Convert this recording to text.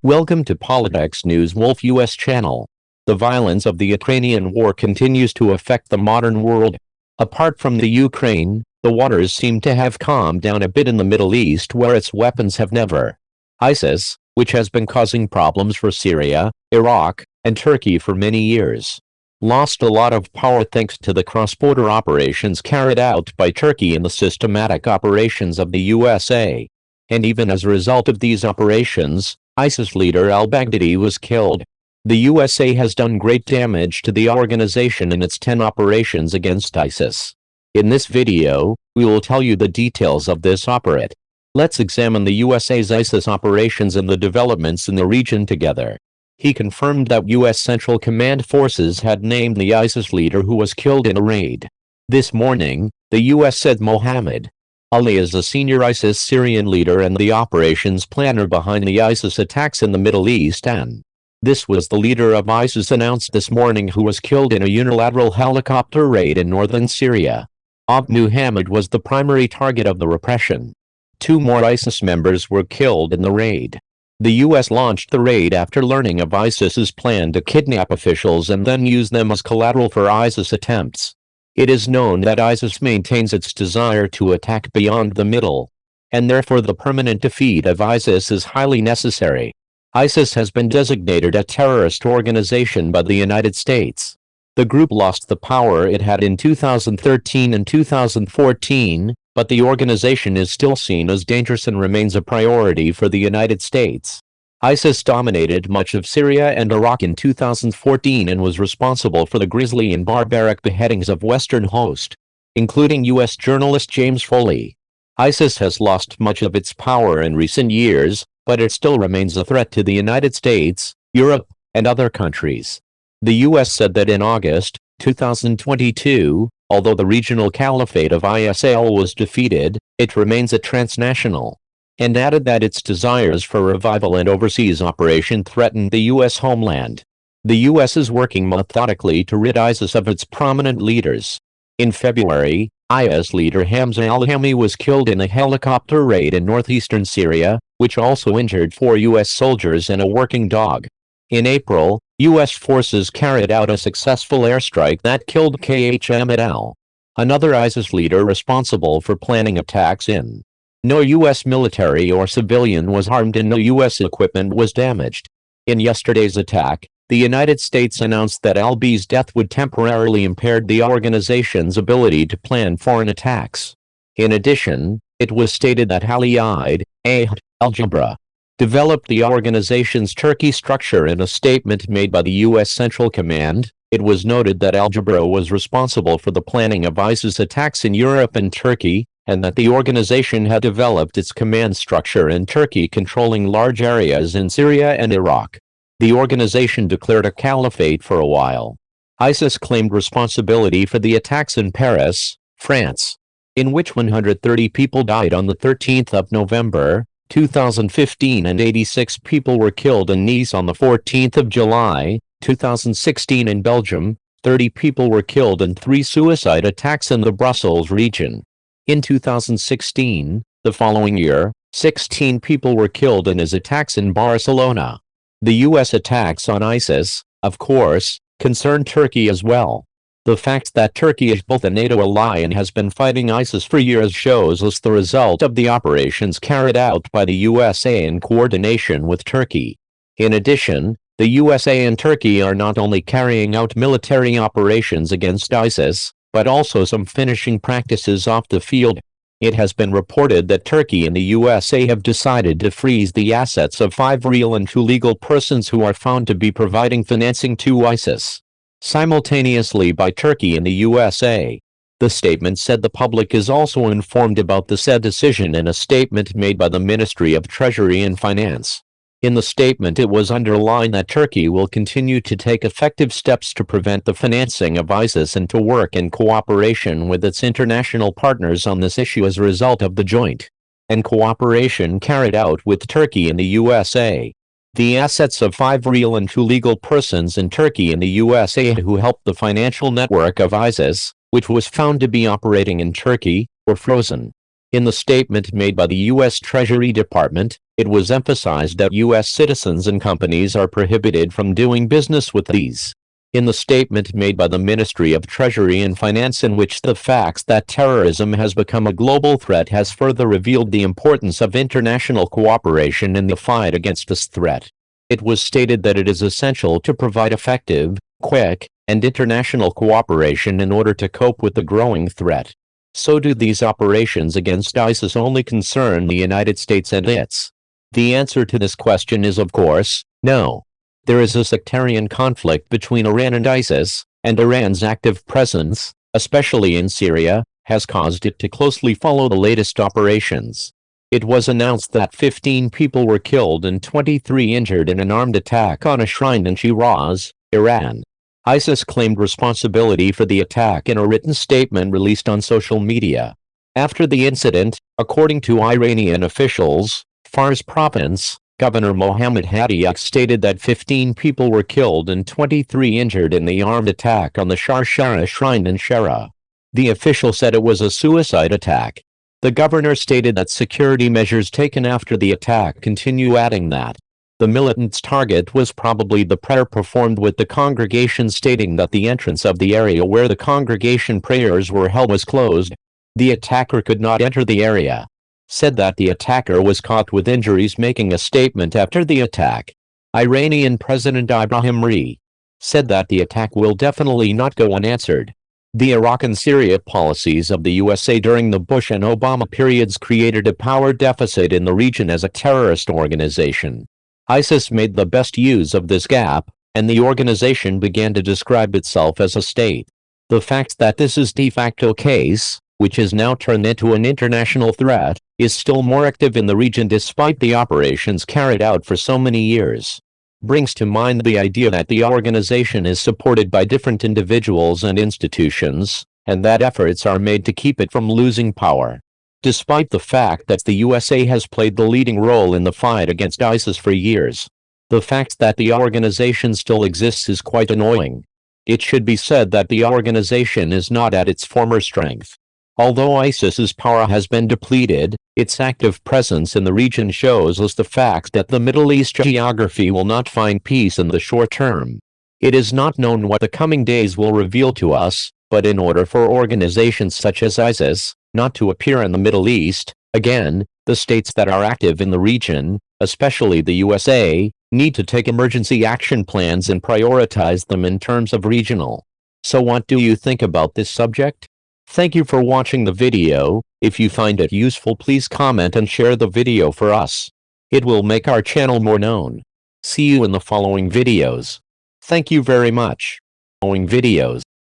Welcome to Politics News Wolf US channel. The violence of the Ukrainian war continues to affect the modern world. Apart from the Ukraine, the waters seem to have calmed down a bit in the Middle East, where its weapons have never. ISIS, which has been causing problems for Syria, Iraq, and Turkey for many years, lost a lot of power thanks to the cross-border operations carried out by Turkey and the systematic operations of the USA. And even as a result of these operations, ISIS leader al-Baghdadi was killed. The USA has done great damage to the organization in its 10 operations against ISIS. In this video, we will tell you the details of this operate. Let's examine the USA's ISIS operations and the developments in the region together. He confirmed that U.S. Central Command forces had named the ISIS leader who was killed in a raid. This morning, the U.S. said Mohammed Ali is a senior ISIS Syrian leader and the operations planner behind the ISIS attacks in the Middle East, and this was the leader of ISIS announced this morning who was killed in a unilateral helicopter raid in northern Syria. Muhammad was the primary target of the repression. 2 more ISIS members were killed in the raid. The U.S. launched the raid after learning of ISIS's plan to kidnap officials and then use them as collateral for ISIS attempts. It is known that ISIS maintains its desire to attack beyond the Middle, and therefore the permanent defeat of ISIS is highly necessary. ISIS has been designated a terrorist organization by the United States. The group lost the power it had in 2013 and 2014, but the organization is still seen as dangerous and remains a priority for the United States. ISIS dominated much of Syria and Iraq in 2014 and was responsible for the grisly and barbaric beheadings of Western hosts, including U.S. journalist James Foley. ISIS has lost much of its power in recent years, but it still remains a threat to the United States, Europe, and other countries. The U.S. said that in August 2022, although the regional caliphate of ISIL was defeated, it remains a transnational, and added that its desires for revival and overseas operation threatened the U.S. homeland. The U.S. is working methodically to rid ISIS of its prominent leaders. In February, IS leader Hamza al-Hami was killed in a helicopter raid in northeastern Syria, which also injured 4 U.S. soldiers and a working dog. In April, U.S. forces carried out a successful airstrike that killed Kh Ahmed al, another ISIS leader responsible for planning attacks in. No U.S. military or civilian was harmed and no U.S. equipment was damaged. In yesterday's attack, the United States announced that al-B's death would temporarily impair the organization's ability to plan foreign attacks. In addition, it was stated that Ali Eid al-Jabra developed the organization's Turkey structure. In a statement made by the U.S. Central Command, it was noted that al-Jabra was responsible for the planning of ISIS attacks in Europe and Turkey, and that the organization had developed its command structure in Turkey, controlling large areas in Syria and Iraq. The organization declared a caliphate for a while. ISIS claimed responsibility for the attacks in Paris, France, in which 130 people died on the 13th of November, 2015, and 86 people were killed in Nice on the 14th of July, 2016. In Belgium, 30 people were killed in 3 suicide attacks in the Brussels region. In 2016, the following year, 16 people were killed in his attacks in Barcelona. The U.S. attacks on ISIS, of course, concern Turkey as well. The fact that Turkey is both a NATO ally and has been fighting ISIS for years shows us the result of the operations carried out by the USA in coordination with Turkey. In addition, the USA and Turkey are not only carrying out military operations against ISIS, but also some finishing practices off the field. It has been reported that Turkey and the USA have decided to freeze the assets of 5 real and 2 legal persons who are found to be providing financing to ISIS simultaneously by Turkey and the USA. The statement said the public is also informed about the said decision in a statement made by the Ministry of Treasury and Finance. In the statement, it was underlined that Turkey will continue to take effective steps to prevent the financing of ISIS and to work in cooperation with its international partners on this issue as a result of the joint and cooperation carried out with Turkey and the USA. The assets of 5 real and 2 legal persons in Turkey and the USA who helped the financial network of ISIS, which was found to be operating in Turkey, were frozen. In the statement made by the U.S. Treasury Department, it was emphasized that U.S. citizens and companies are prohibited from doing business with these. In the statement made by the Ministry of Treasury and Finance, in which the facts that terrorism has become a global threat has further revealed the importance of international cooperation in the fight against this threat. It was stated that it is essential to provide effective, quick, and international cooperation in order to cope with the growing threat. So do these operations against ISIS only concern the United States and its? The answer to this question is, of course, no. There is a sectarian conflict between Iran and ISIS, and Iran's active presence, especially in Syria, has caused it to closely follow the latest operations. It was announced that 15 people were killed and 23 injured in an armed attack on a shrine in Shiraz, Iran. ISIS claimed responsibility for the attack in a written statement released on social media. After the incident, according to Iranian officials, Fars Province Governor Mohammad Hadiak stated that 15 people were killed and 23 injured in the armed attack on the Sharshara shrine in Shara. The official said it was a suicide attack. The governor stated that security measures taken after the attack continue, adding that the militants' target was probably the prayer performed with the congregation, stating that the entrance of the area where the congregation prayers were held was closed. The attacker could not enter the area. Said that the attacker was caught with injuries, making a statement after the attack. Iranian President Ibrahim Raisi said that the attack will definitely not go unanswered. The Iraq and Syria policies of the USA during the Bush and Obama periods created a power deficit in the region as a terrorist organization. ISIS made the best use of this gap, and the organization began to describe itself as a state. The fact that this is de facto case, which is now turned into an international threat, is still more active in the region despite the operations carried out for so many years. Brings to mind the idea that the organization is supported by different individuals and institutions, and that efforts are made to keep it from losing power. Despite the fact that the USA has played the leading role in the fight against ISIS for years, the fact that the organization still exists is quite annoying. It should be said that the organization is not at its former strength. Although ISIS's power has been depleted, its active presence in the region shows us the fact that the Middle East geography will not find peace in the short term. It is not known what the coming days will reveal to us, but in order for organizations such as ISIS not to appear in the Middle East, again, the states that are active in the region, especially the USA, need to take emergency action plans and prioritize them in terms of regional. So what do you think about this subject? Thank you for watching the video. If you find it useful, please comment and share the video for us. It will make our channel more known. See you in the following videos. Thank you very much. Following videos.